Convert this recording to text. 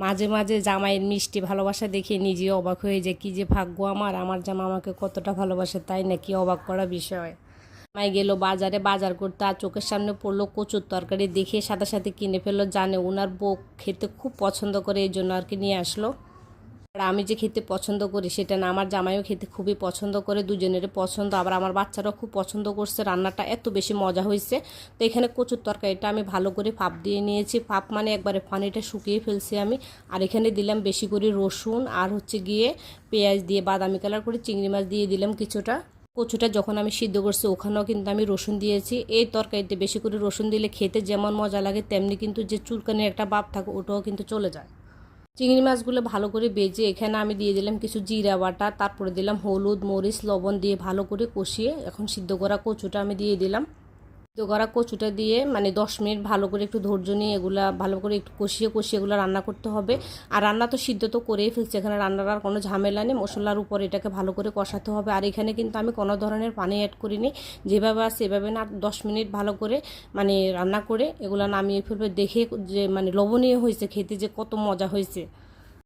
মাঝে মাঝে জামাইয়ের মিষ্টি ভালোবাসা দেখে নিজেও অবাক হয়ে যায়, কি যে ভাগ্য আমার জামা আমাকে কতটা ভালোবাসে, তাই নাকি অবাক করা বিষয়। জামাই গেল বাজারে বাজার করতে, আর চোখের সামনে পড়লো কচুর তরকারি, দেখে সাথে সাথে কিনে ফেললো। জানে ওনার বউ খেতে খুব পছন্দ করে, এই জন্য আর কি নিয়ে আসলো। আর আমি যে খেতে পছন্দ করি সেটা না, আমার জামাইও খেতে খুবই পছন্দ করে, দুজনেরই পছন্দ। আবার আমার বাচ্চারাও খুব পছন্দ করছে, রান্নাটা এত বেশি মজা হয়েছে। তো এখানে কচুর তরকারিটা আমি ভালো করে ভাপ দিয়ে নিয়েছি, ভাপ মানে একবারে পানিটা শুকিয়ে ফেলছি আমি। আর এখানে দিলাম বেশি করে রসুন, আর হচ্ছে গিয়ে পেঁয়াজ দিয়ে বাদামি কালার করে চিংড়ি মাছ দিয়ে দিলাম কিছুটা। কচুটা যখন আমি সিদ্ধ করছি ওখানেও কিন্তু আমি রসুন দিয়েছি। এই তরকারিতে বেশি করে রসুন দিলে খেতে যেমন মজা লাগে, তেমনি কিন্তু যে চুলকানির একটা ভাব থাকে ওটাও কিন্তু চলে যায়। চিংড়ি মাছগুলো ভালো করে ভেজে এখানে আমি দিয়ে দিলাম কিছু জিরা বাটা, তারপরে দিলাম হলুদ মরিচ লবণ দিয়ে ভালো করে কষিয়ে এখন সিদ্ধ করা কচুটা আমি দিয়ে দিলাম। সিদ্ধ করা কচুটা দিয়ে মানে 10 মিনিট ভালো করে একটু ধৈর্য নিয়ে এগুলা ভালো করে একটু কষিয়ে কষিয়ে এগুলো রান্না করতে হবে। আর রান্না তো সিদ্ধ তো করেই ফেলছে, এখানে রান্নার আর কোনো ঝামেলা নেই, মশলার উপর এটাকে ভালো করে কষাতে হবে। আর এখানে কিন্তু আমি কোনো ধরনের পানি অ্যাড করিনি, যেভাবে আছে সেভাবে না। 10 মিনিট ভালো করে মানে রান্না করে এগুলো নামিয়ে ফেলবে, দেখে যে মানে লবণীয় হয়েছে, খেতে যে কত মজা হয়েছে।